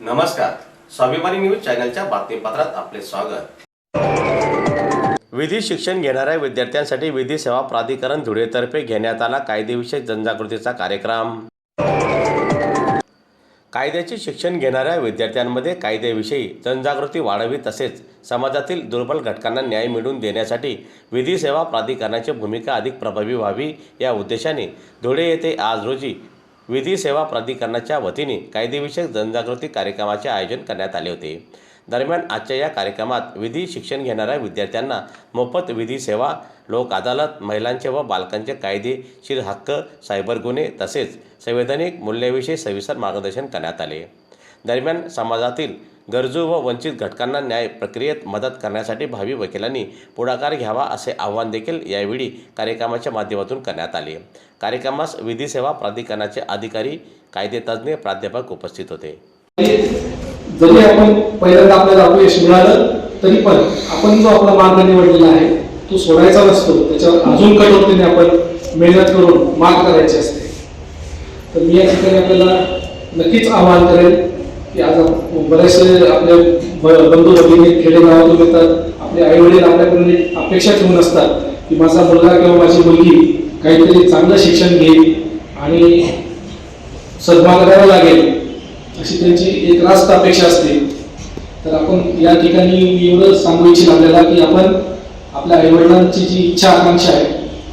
नमस्कार, स्वाभिमानी न्यूज चॅनलच्या बातमीपत्रात आपले स्वागत। विधी शिक्षण घेणाऱ्या विद्यार्थ्यांसाठी विधी सेवा प्राधिकरण धुळेतर्फे घेण्यात आला कायदेविषयक जनजागृतीचा कार्यक्रम। कायद्याचे शिक्षण घेणाऱ्या विद्यार्थ्यांमध्ये कायद्याविषयी जनजागृती वाढावी तसेच समाजातील दुर्बल घटकांना न्याय मिळवून देण्यासाठी विधी सेवा प्राधिकरणाची भूमिका अधिक प्रभावी व्हावी या उद्देशाने धुळे येथे आज रोजी विधी सेवा प्राधिकरणाच्या वतीने कायदेविषयक जनजागृती कार्यक्रमाचे आयोजन करण्यात आले होते। दरम्यान आजच्या या कार्यक्रमात विधी शिक्षण घेणाऱ्या विद्यार्थ्यांना मोफत विधी सेवा, लोक अदालत, महिलांचे व बालकांचे कायदेशीर हक्क, सायबर गुन्हे तसेच संवैधानिक मूल्याविषयी सविस्तर मार्गदर्शन करण्यात आले। दरम्यान समाजातील गरजू व वंचित घटकांना न्याय प्रक्रियेत मदत करण्यासाठी भावी वकिलांनी पुढाकार घ्यावा असे आवाहन देखील यावेळी कार्यक्रमाच्या माध्यमातून करण्यात आले। कार्यक्रमास विधी सेवा प्राधिकरणाचे अधिकारी, कायदेतज्ञ, प्राध्यापक उपस्थित होते। जरी आपण पहिल्यांदा आपल्याला अपयश मिळालं तरी पण आपण जो आपला मार्ग निवडलेला आहे तो सोडायचा नसतो, त्याच्यावर अजून कठोरतेने आपण मेहनत करून मार्ग करायची असते। तर मी या ठिकाणी आपल्याला नक्कीच आवाहन करेन की आज बरेचसे आपले बंधू भगिनी खेडेगावातून येतात, आपले आई वडील आपल्याकडून अपेक्षा ठेवून असतात की माझा मुलगा किंवा माझी मुलगी काहीतरी चांगलं शिक्षण घेईल आणि सन्मान करावा लागेल अशी त्यांची एक रास्त अपेक्षा असते। तर आपण या ठिकाणी एवढं सांगू इच्छित आपल्याला की आपण आपल्या आई वडिलांची जी इच्छा आकांक्षा आहे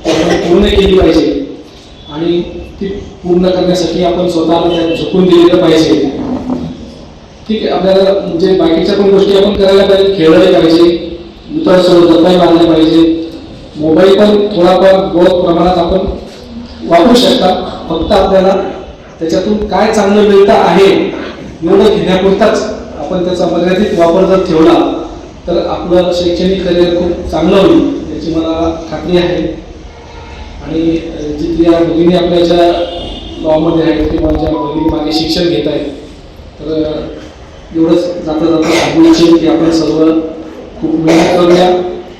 ती आपण पूर्ण केली पाहिजे आणि ती पूर्ण करण्यासाठी आपण स्वतःला झुकून दिलेलं पाहिजे। ठीक आहे, आपल्याला म्हणजे बाकीच्या पण गोष्टी आपण करायला पाहिजे, खेळले पाहिजे, मित्रांसोबत गप्पा मारले पाहिजे, मोबाईल पण थोडाफार बहुत प्रमाणात आपण वापरू शकता। फक्त आपल्याला त्याच्यातून काय चांगलं मिळतं आहे एवढं घेण्यापुरताच आपण त्याचा मर्यादित वापर जर ठेवला तर आपलं शैक्षणिक करिअर खूप चांगलं होईल याची मला खात्री आहे। आणि जिथल्या भगिनी आपल्या ज्या गावामध्ये आहेत किंवा ज्या भगिनी मागे शिक्षण घेत आहेत तर एवढंच जाता जाता सांगू इच्छित की आपण सर्व खूप मेहनत करूया,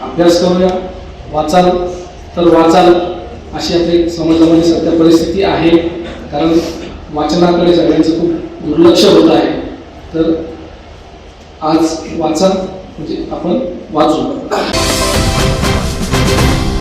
अभ्यास करूया, वाचाल तर वाचाल अशी आपली समाजामध्ये सध्या परिस्थिती आहे। कारण वाचनाकडे सगळ्यांचं खूप दुर्लक्ष होत आहे। तर आज वाचा म्हणजे आपण वाचू।